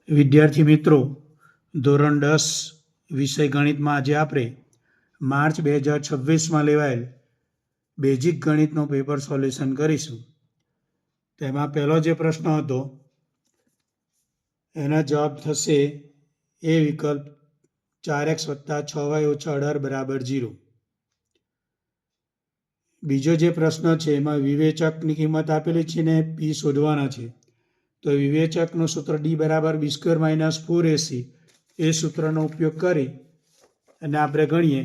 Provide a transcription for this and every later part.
વિદ્યાર્થી મિત્રો, ધોરણ 10 વિષય ગણિતમાં આજે આપણે માર્ચ 2026માં લેવાયેલ બેઝિક ગણિતનો પેપર સોલ્યુશન કરીશું. તેમાં પહેલો જે પ્રશ્ન હતો એના જવાબ થશે એ વિકલ્પ 4x + 6y - 18 = 0. બીજો જે પ્રશ્ન છે એમાં વિવેચકની કિંમત આપેલી છે ને p શોધવાના છે. તો વિવેચકનું સૂત્ર d = b² - 4ac એ સૂત્રનો ઉપયોગ કરી અને આપણે ગણીએ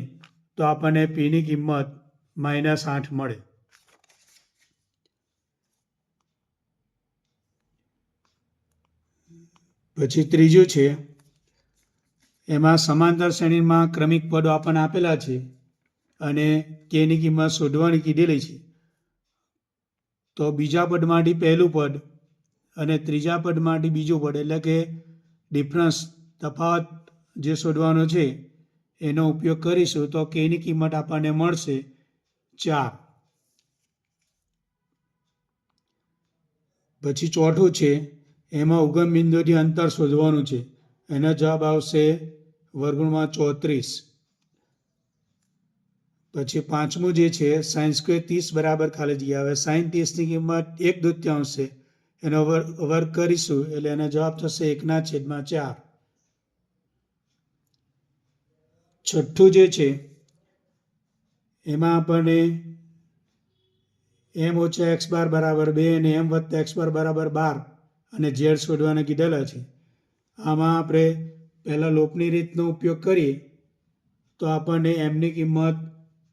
તો આપણને પીની કિંમત -8 મળે. પછી ત્રીજું છે એમાં સમાંતર શ્રેણીમાં ક્રમિક પદો આપણને આપેલા છે અને કેની કિંમત શોધવાની કીધેલી છે. તો બીજા પદમાંથી પહેલું પદ અને ત્રીજા પદમાંથી બીજું પદ એટલે કે ડિફરન્સ તફાવત જે શોધવાનો છે એનો ઉપયોગ કરીશું તો કેની કિંમત આપણને મળશે 4. પછી ચોથું છે એમાં ઉગમ બિંદુથી અંતર શોધવાનું છે. એનો જવાબ આવશે √34. પછી પાંચમું જે છે sin² 30 = ખાલી જગ્યા. હવે sin 30ની કિંમત 1/2 છે એનો વર્ગ કરીશું એટલે એનો જવાબ થશે 1/4. છઠ્ઠું જે છે એમાં આપણને m - x બાર = 2 અને m + x બાર = 12 અને z શોધવાના કીધેલા છે. આમાં આપણે પહેલાં લોપની રીતનો ઉપયોગ કરીએ તો આપણને mની કિંમત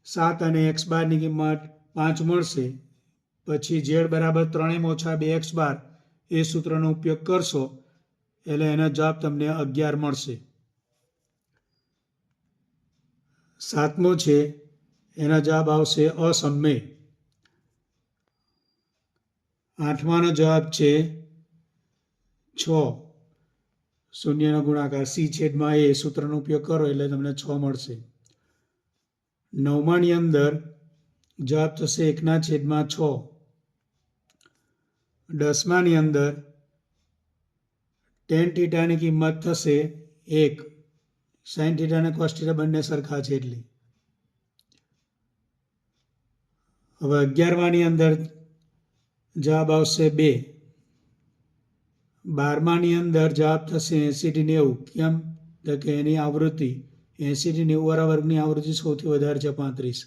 7 અને x બારની કિંમત 5 મળશે. પછી z = 3m - 2x બાર એ સૂત્રનો ઉપયોગ કરશો એટલે એનો જવાબ તમને 11 મળશે. સાતમો છે એનો જવાબ આવશે અસમય. આઠમાનો જવાબ છે 6. શૂન્યનો ગુણાકાર c/a સૂત્રનો ઉપયોગ કરો એટલે તમને 6 મળશે. નવમાની અંદર જવાબ થશે 1/6. દસમાની અંદર tan θ ની કિંમત થશે 1. sin θ અને cos θ બંને સરખા છે એટલે. હવે 11માની અંદર જવાબ આવશે 2. 12માની અંદર જવાબ થશે 80-90. કેમ? તો કે એની આવૃત્તિ 80-90 વાળા વર્ગની આવૃત્તિ સૌથી વધારે છે 35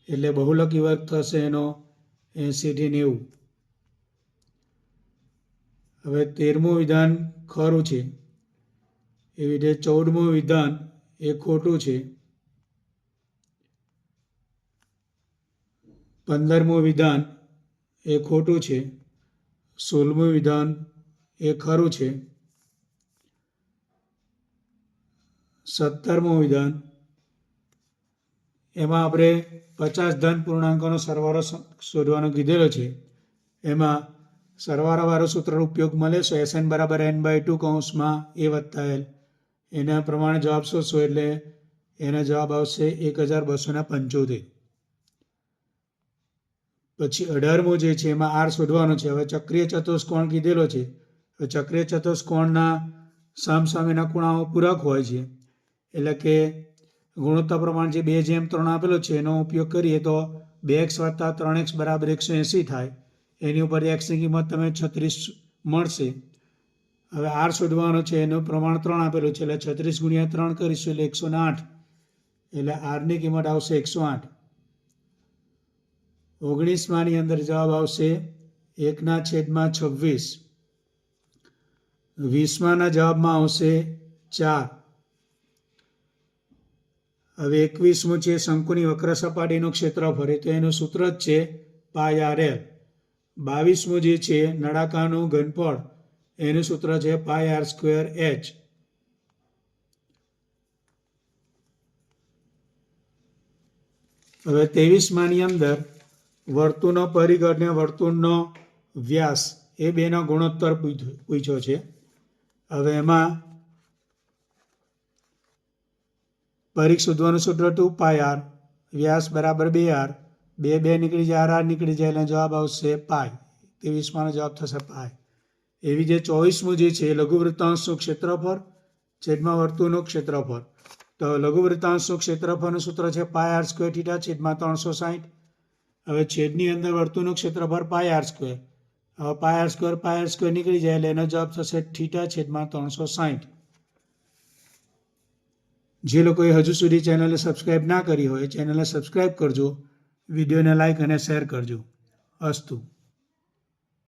એટલે બહુલકી વર્ગ થશે એનો 80-90. હવે 13મું વિધાન ખરું છે એવી રીતે 14મું વિધાન એ ખોટું છે. 15મું વિધાન એ ખોટું છે. 16મું વિધાન એ ખરું છે. 17મું વિધાન એમાં આપણે 50 ધન પૂર્ણાંકોનો સરવાળો શોધવાનો કીધેલો છે. એમાં સરવાળાવાળો સૂત્રનો ઉપયોગ મળે છે Sn = n/2 a + l. એના પ્રમાણે જવાબ શોધશો એટલે એનો જવાબ આવશે 1275. પછી 18મું જે છે એમાં r શોધવાનો છે. હવે ચક્રીય ચતુષ્કોણ કીધેલો છે. ચક્રીય ચતુષ્કોણના સામસામેના ખૂણાઓ પૂરક હોય છે એટલે કે ગુણોત્તર પ્રમાણ જે 2/3 આપેલો છે એનો ઉપયોગ કરીએ તો 2x + 3x = 180 થાય. એની ઉપર xની કિંમત તમે 36 મળશે. હવે r શોધવાનો છે એનું પ્રમાણ 3 આપેલું છે એટલે 36 × 3 કરીશું એટલે 108 એટલે rની કિંમત આવશે 108. 19માની અંદર જવાબ આવશે 1/26. 20માના જવાબમાં આવશે 4. હવે 21મું છે શંકુની વક્ર સપાટીનું ક્ષેત્રફળ તો એનું સૂત્ર જ છે πr/l. 22મું જે છે નળાકારનું ઘનફળ એનું સૂત્ર છે πr²h. હવે 23માની અંદર વર્તુળનો પરિઘ અને વર્તુળનો વ્યાસ એ બેનો ગુણોત્તર પૂછ્યો છે. હવે એમાં પરિઘ શોધવાનું સૂત્ર 2πr, વ્યાસ = 2r, 2 નીકળી જાય r નીકળી જાય એટલે જવાબ આવશે π. 23માનો જવાબ થશે π. એવી જે 24મું જે છે લઘુવૃત્તાંશનું ક્ષેત્રફળ છેદમાં વર્તુળનું ક્ષેત્રફળ. તો લઘુવૃત્તાંશનું ક્ષેત્રફળનું સૂત્ર છે પાય આર સ્ક્વેર થીટા છેદમાં 360. હવે છેદની અંદર વર્તુળનું ક્ષેત્રફળ પાય આર સ્ક્વેર. હવે પાય આર સ્ક્વેર નીકળી જાય એટલે એનો જવાબ થશે થીટા છેદમાં 360. જે લોકોએ હજુ સુધી ચેનલને સબસ્ક્રાઈબ ના કરી હોય ચેનલને સબસ્ક્રાઈબ કરજો, વિડીયોને લાઈક અને શેર કરજો. અસ્તુ.